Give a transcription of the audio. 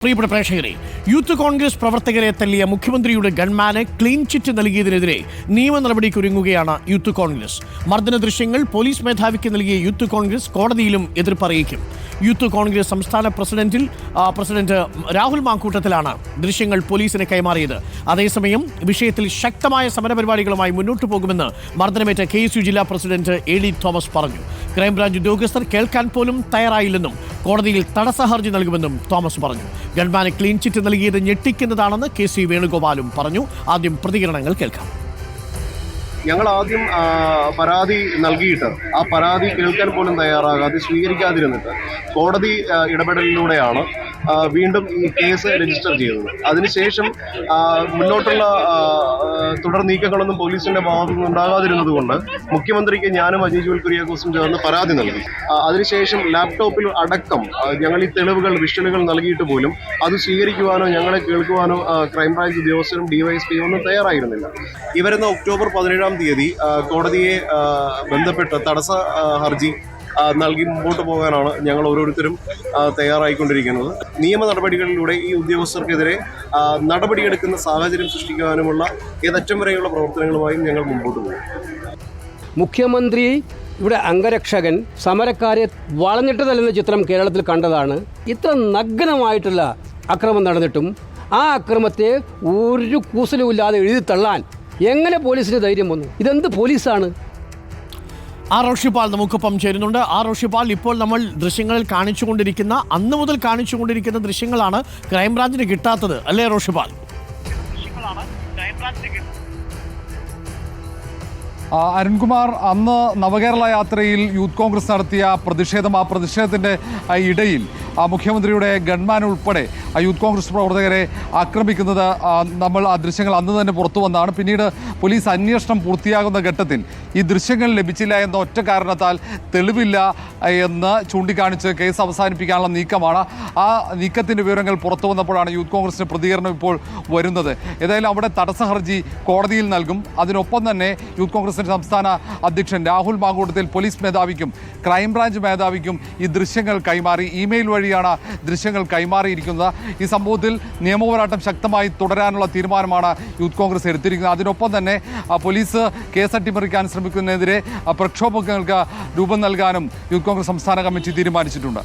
പ്രിയപ്പെട്ട പ്രേക്ഷകരെ, യൂത്ത് കോൺഗ്രസ് പ്രവർത്തകരെ തല്ലിയ മുഖ്യമന്ത്രിയുടെ ഗൺമാന് ക്ലീൻ ചിറ്റ് നൽകിയതിനെതിരെ നിയമ നടപടിക്കൊരുങ്ങുകയാണ് യൂത്ത് കോൺഗ്രസ്. മർദ്ദന ദൃശ്യങ്ങൾ പോലീസ് മേധാവിക്ക് നൽകിയ യൂത്ത് കോൺഗ്രസ് കോടതിയിലും എതിർപ്പറിയിക്കും. യൂത്ത് കോൺഗ്രസ് സംസ്ഥാന പ്രസിഡന്റ് രാഹുൽ മാങ്കൂട്ടത്തിലാണ് ദൃശ്യങ്ങൾ പോലീസിന് കൈമാറിയത്. അതേസമയം വിഷയത്തിൽ ശക്തമായ സമരപരിപാടികളുമായി മുന്നോട്ടു പോകുമെന്ന് മർദ്ദനമേറ്റ KSU ജില്ലാ പ്രസിഡന്റ് AD തോമസ് പറഞ്ഞു. ക്രൈംബ്രാഞ്ച് ഉദ്യോഗസ്ഥർ കേൾക്കാൻ പോലും തയ്യാറായില്ലെന്നും കോടതിയിൽ തടസ്സ ഹർജി നൽകുമെന്നും തോമസ് പറഞ്ഞു. ഗൺമാന് ക്ലീൻ ചിറ്റ് നൽകിയത് ഞെട്ടിക്കുന്നതാണെന്ന് KC വേണുഗോപാലും പറഞ്ഞു. ആദ്യം പ്രതികരണങ്ങൾ കേൾക്കാം. ഞങ്ങൾ ആദ്യം പരാതി നൽകിയിട്ട് ആ പരാതി കേൾക്കാൻ പോലും തയ്യാറാകാതെ സ്വീകരിക്കാതിരുന്നിട്ട് കോടതി ഇടപെടലിലൂടെയാണ് വീണ്ടും ഈ കേസ് രജിസ്റ്റർ ചെയ്തത്. അതിനുശേഷം മുന്നോട്ടുള്ള തുടർ നീക്കങ്ങളൊന്നും പോലീസിന്റെ ഭാഗത്തു നിന്ന് ഉണ്ടാകാതിരുന്നത് കൊണ്ട് മുഖ്യമന്ത്രിക്ക് ഞാനും അജയ് ജോൽ കുര്യാക്കോസും ചേർന്ന് പരാതി നൽകി. അതിനുശേഷം ലാപ്ടോപ്പിൽ അടക്കം ഞങ്ങൾ ഈ തെളിവുകൾ വിഷ്വലുകൾ നൽകിയിട്ട് പോലും അത് സ്വീകരിക്കുവാനോ ഞങ്ങളെ കേൾക്കുവാനോ ക്രൈംബ്രാഞ്ച് ഉദ്യോഗസ്ഥരും DYSP ഒന്നും തയ്യാറായിരുന്നില്ല. ഈ വരുന്ന ഒക്ടോബർ 17-ാം തീയതി കോടതിയെ ബന്ധപ്പെട്ട് തടസ്സ ഹർജി നൽകി മുമ്പോട്ട് പോകാനാണ് ഞങ്ങൾ ഓരോരുത്തരും തയ്യാറായിക്കൊണ്ടിരിക്കുന്നത്. നിയമ നടപടികളിലൂടെ ഈ ഉദ്യോഗസ്ഥർക്കെതിരെ നടപടിയെടുക്കുന്ന സാഹചര്യം സൃഷ്ടിക്കാനുമുള്ള ഏതറ്റം വരെയുള്ള പ്രവർത്തനങ്ങളുമായും ഞങ്ങൾ മുമ്പോട്ട് പോകും. മുഖ്യമന്ത്രി ഇവിടെ അംഗരക്ഷകൻ സമരക്കാരെ വളഞ്ഞിട്ട് തല്ലുന്ന ചിത്രം കേരളത്തിൽ കണ്ടതാണ്. ഇത്ര നഗ്നമായിട്ടുള്ള അക്രമം നടന്നിട്ടും ആ അക്രമത്തെ ഒരു കൂസലുമില്ലാതെ എഴുതി തള്ളാൻ എങ്ങനെ പോലീസിന് ധൈര്യം വന്നു? ഇതെന്ത് പോലീസാണ്? റോഷിപാൽ നമുക്കൊപ്പം ചേരുന്നുണ്ട്. റോഷിപാൽ, ഇപ്പോൾ നമ്മൾ ദൃശ്യങ്ങളിൽ കാണിച്ചുകൊണ്ടിരിക്കുന്ന അന്ന് മുതൽ കാണിച്ചുകൊണ്ടിരിക്കുന്ന ദൃശ്യങ്ങളാണ് ക്രൈംബ്രാഞ്ചിന് കിട്ടാത്തത്, അല്ലേ റോഷിപാൽ? അരുൺകുമാർ, അന്ന് നവകേരള യാത്രയിൽ യൂത്ത് കോൺഗ്രസ് നടത്തിയ പ്രതിഷേധം, ആ പ്രതിഷേധത്തിൻ്റെ ഇടയിൽ മുഖ്യമന്ത്രിയുടെ ഗൺമാൻ ഉൾപ്പെടെ യൂത്ത് കോൺഗ്രസ് പ്രവർത്തകരെ ആക്രമിക്കുന്നത് നമ്മൾ ആ ദൃശ്യങ്ങൾ അന്ന് തന്നെ പുറത്തു വന്നതാണ്. പിന്നീട് പോലീസ് അന്വേഷണം പൂർത്തിയാകുന്ന ഘട്ടത്തിൽ ഈ ദൃശ്യങ്ങൾ ലഭിച്ചില്ല എന്ന ഒറ്റ കാരണത്താൽ തെളിവില്ല എന്ന് ചൂണ്ടിക്കാണിച്ച് കേസ് അവസാനിപ്പിക്കാനുള്ള നീക്കമാണ്. ആ നീക്കത്തിൻ്റെ വിവരങ്ങൾ പുറത്തു വന്നപ്പോഴാണ് യൂത്ത് കോൺഗ്രസിൻ്റെ പ്രതികരണം ഇപ്പോൾ വരുന്നത്. ഏതായാലും അവിടെ തടസ്സ ഹർജി കോടതിയിൽ നൽകും. അതിനൊപ്പം തന്നെ യൂത്ത് കോൺഗ്രസിൻ്റെ സംസ്ഥാന അധ്യക്ഷൻ രാഹുൽ മാങ്കൂട്ടത്തിൽ പോലീസ് മേധാവിക്കും ക്രൈംബ്രാഞ്ച് മേധാവിക്കും ഈ ദൃശ്യങ്ങൾ കൈമാറി. ഇമെയിൽ വഴിയാണ് ദൃശ്യങ്ങൾ കൈമാറിയിരിക്കുന്നത്. ഈ സംഭവത്തിൽ നിയമപോരാട്ടം ശക്തമായി തുടരാനുള്ള തീരുമാനമാണ് യൂത്ത് കോൺഗ്രസ് എടുത്തിരിക്കുന്നത്. അതിനൊപ്പം തന്നെ പോലീസ് കേസ് അട്ടിമറിക്കാൻ ശ്രമിക്കുന്നതിനെതിരെ പ്രക്ഷോഭങ്ങൾക്ക് രൂപം നൽകാനും യൂത്ത് കോൺഗ്രസ് സംസ്ഥാന കമ്മിറ്റി തീരുമാനിച്ചിട്ടുണ്ട്.